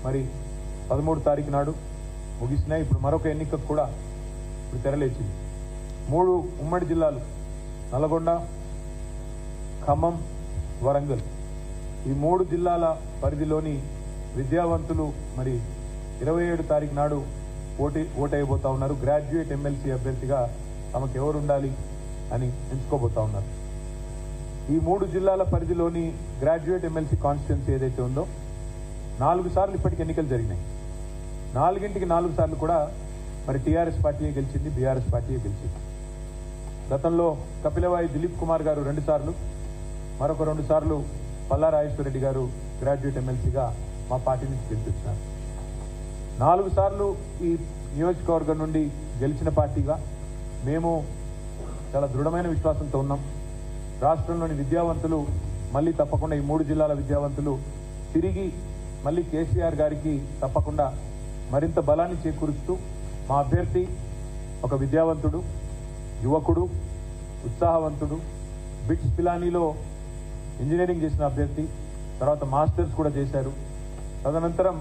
మరి 13 తారీఖు నాడు ముగిసినాయి. ఇప్పుడు మరొక ఎన్నికకు కూడా ఇప్పుడు తెరలేచింది. 3 ఉమ్మడి జిల్లాలు నల్గొండ, ఖమ్మం, వరంగల్, ఈ 3 జిల్లాల పరిధిలోని విద్యావంతులు మరి 27 తారీఖు నాడు ఓటైపోతా ఉన్నారు. గ్రాడ్యుయేట్ ఎమ్మెల్సీ అభ్యర్థిగా తమకు ఎవరు ఉండాలి అని ఎంచుకోబోతా ఉన్నారు. ఈ 3 జిల్లాల పరిధిలోని గ్రాడ్యుయేట్ ఎమ్మెల్సీ కాన్స్టిట్యున్సీ ఏదైతే ఉందో 4 సార్లు ఇప్పటికి ఎన్నికలు జరిగినాయి. 4ంటికి 4 సార్లు కూడా మరి టీఆర్ఎస్ పార్టీయే గెలిచింది, బీఆర్ఎస్ పార్టీయే గెలిచింది. గతంలో కపిలవాయి దిలీప్ కుమార్ గారు 2 సార్లు, మరొక 2 సార్లు పల్లా రాజేశ్వరరెడ్డి గారు గ్రాడ్యుయేట్ ఎమ్మెల్సీగా మా పార్టీ నుంచి గెలిపించారు. 4 సార్లు ఈ నియోజకవర్గం నుండి గెలిచిన పార్టీగా మేము చాలా దృఢమైన విశ్వాసంతో ఉన్నాం. రాష్ట్రంలోని విద్యావంతులు మళ్ళీ తప్పకుండా ఈ 3 జిల్లాల విద్యావంతులు తిరిగి మళ్ళీ కేసీఆర్ గారికి తప్పకుండా మరింత బలాన్ని చేకూరుస్తూ మా అభ్యర్థి ఒక విద్యావంతుడు, యువకుడు, ఉత్సాహవంతుడు, బిట్స్ పిలానీలో ఇంజనీరింగ్ చేసిన అభ్యర్థి, తర్వాత మాస్టర్స్ కూడా చేశారు. తదనంతరం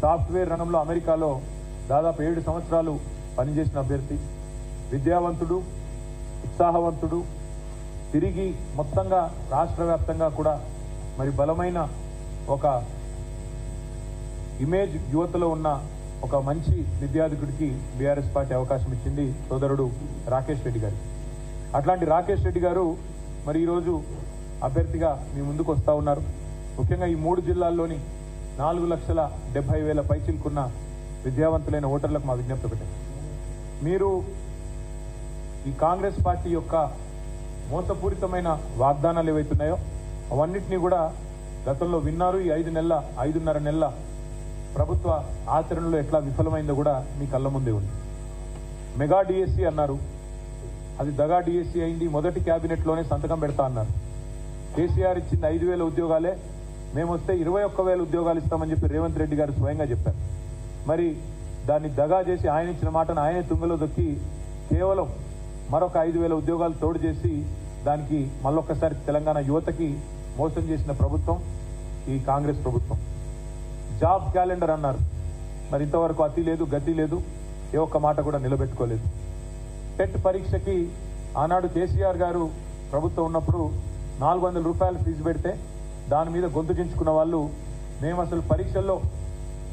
సాఫ్ట్వేర్ రంగంలో అమెరికాలో దాదాపు 7 సంవత్సరాలు పనిచేసిన అభ్యర్థి, విద్యావంతుడు, ఉత్సాహవంతుడు, తిరిగి మొత్తంగా రాష్ట్ర వ్యాప్తంగా కూడా మరి బలమైన ఒక ఇమేజ్ యువతలో ఉన్న ఒక మంచి విద్యార్థికుడికి బీఆర్ఎస్ పార్టీ అవకాశం ఇచ్చింది సోదరుడు రాకేష్ రెడ్డి గారు. అట్లాంటి రాకేష్ రెడ్డి గారు మరి ఈరోజు అభ్యర్థిగా మీ ముందుకు వస్తూ ఉన్నారు. ముఖ్యంగా ఈ 3 జిల్లాల్లోని 4,70,000 పైచిలుకున్న విద్యావంతులైన ఓటర్లకు మా విజ్ఞప్తి ఒకటే, మీరు ఈ కాంగ్రెస్ పార్టీ యొక్క మోసపూరితమైన వాగ్దానాలు ఏవైతున్నాయో అవన్నిటినీ కూడా గతంలో విన్నారు. ఈ 5.5 నెలల ప్రభుత్వ ఆచరణలో ఎట్లా విఫలమైందో కూడా మీ కళ్ళ ముందే ఉంది. మెగా డిఎస్సీ అన్నారు, అది దగా డిఎస్సీ అయింది. మొదటి క్యాబినెట్లోనే సంతకం పెడతా అన్నారు. కేసీఆర్ ఇచ్చింది 5,000 ఉద్యోగాలే, మేము వస్తే 21,000 ఉద్యోగాలు ఇస్తామని చెప్పి రేవంత్ రెడ్డి గారు స్వయంగా చెప్పారు. మరి దాన్ని దగా చేసి ఆయన ఇచ్చిన మాటను ఆయనే తుంగలో దొక్కి కేవలం మరొక 5,000 ఉద్యోగాలు తోడు చేసి దానికి మళ్ళొక్కసారి తెలంగాణ యువతకి మోసం చేసిన ప్రభుత్వం ఈ కాంగ్రెస్ ప్రభుత్వం. జాబ్ క్యాలెండర్ అన్నారు, మరి ఇంతవరకు అతి లేదు, గతి లేదు, ఏ ఒక్క మాట కూడా నిలబెట్టుకోలేదు. టెట్ పరీక్షకి ఆనాడు కేసీఆర్ గారు ప్రభుత్వం ఉన్నప్పుడు 400 రూపాయలు ఫీజు పెడితే దాని మీద గొంతుకించుకున్న వాళ్ళు, మేము అసలు పరీక్షల్లో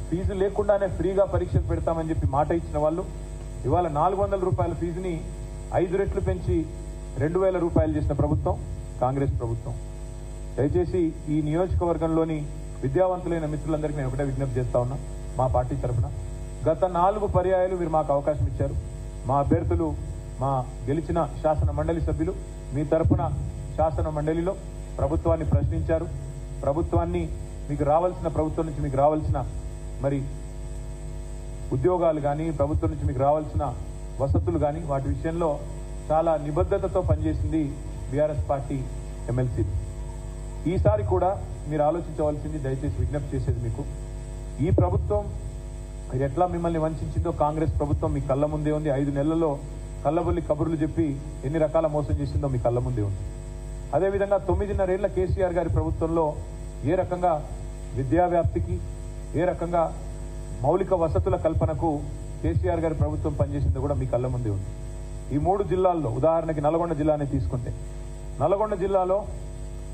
ఫీజు లేకుండానే ఫ్రీగా పరీక్షలు పెడతామని చెప్పి మాట ఇచ్చిన వాళ్ళు ఇవాళ 400 రూపాయల ఫీజుని 5 రెట్లు పెంచి 2,000 రూపాయలు చేసిన ప్రభుత్వం కాంగ్రెస్ ప్రభుత్వం. దయచేసి ఈ నియోజకవర్గంలోని విద్యావంతులైన మిత్రులందరికీ నేను ఒకటే విజ్ఞప్తి చేస్తా ఉన్నా, మా పార్టీ తరఫున గత 4 పర్యాయాలు మీరు మాకు అవకాశం ఇచ్చారు. మా అభ్యర్థులు, మా గెలిచిన శాసన మండలి సభ్యులు మీ తరఫున శాసన మండలిలో ప్రభుత్వాన్ని ప్రశ్నించారు. ప్రభుత్వం నుంచి మీకు రావాల్సిన మరి ఉద్యోగాలు కానీ, ప్రభుత్వం నుంచి మీకు రావాల్సిన వసతులు కానీ వాటి విషయంలో చాలా నిబద్ధతతో పనిచేసింది బీఆర్ఎస్ పార్టీ ఎమ్మెల్సీ. ఈసారి కూడా మీరు ఆలోచించవలసింది, దయచేసి విజ్ఞప్తి చేసేది మీకు, ఈ ప్రభుత్వం మీరు ఎట్లా మిమ్మల్ని వంచిందో కాంగ్రెస్ ప్రభుత్వం మీ కళ్ళ ముందే ఉంది. 5 నెలల్లో కళ్ళబొల్లి కబుర్లు చెప్పి ఎన్ని రకాల మోసం చేసిందో మీ కళ్ళ ముందే ఉంది. అదేవిధంగా 9.5 ఏళ్ల కేసీఆర్ గారి ప్రభుత్వంలో ఏ రకంగా విద్యా వ్యాప్తికి, ఏ రకంగా మౌలిక వసతుల కల్పనకు కేసీఆర్ గారి ప్రభుత్వం పనిచేసిందో కూడా మీ కళ్ళ ముందే ఉంది. ఈ 3 జిల్లాల్లో ఉదాహరణకి నల్గొండ జిల్లాని తీసుకుంటే, నల్గొండ జిల్లాలో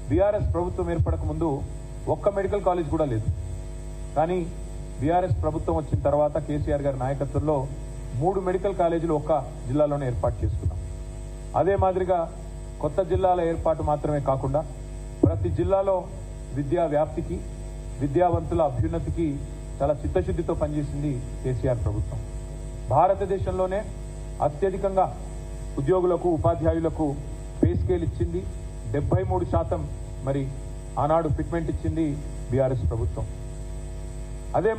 బీఆర్ఎస్ ప్రభుత్వం ఏర్పడక ముందు ఒక్క మెడికల్ కాలేజ్ కూడా లేదు. కానీ బీఆర్ఎస్ ప్రభుత్వం వచ్చిన తర్వాత కేసీఆర్ గారి నాయకత్వంలో 3 మెడికల్ కాలేజీలు ఒక్క జిల్లాలోనే ఏర్పాటు చేసుకున్నాం. అదే మాదిరిగా కొత్త జిల్లాల ఏర్పాటు మాత్రమే కాకుండా ప్రతి జిల్లాలో విద్యా వ్యాప్తికి, విద్యావంతుల అభ్యున్నతికి చాలా చిత్తశుద్ధితో పనిచేసింది కేసీఆర్ ప్రభుత్వం. భారతదేశంలోనే అత్యధికంగా ఉద్యోగులకు, ఉపాధ్యాయులకు పే స్కేల్ ఇచ్చింది. 73% మరి ఆనాడు ఫిట్మెంట్ ఇచ్చింది బీఆర్ఎస్ ప్రభుత్వం. అదే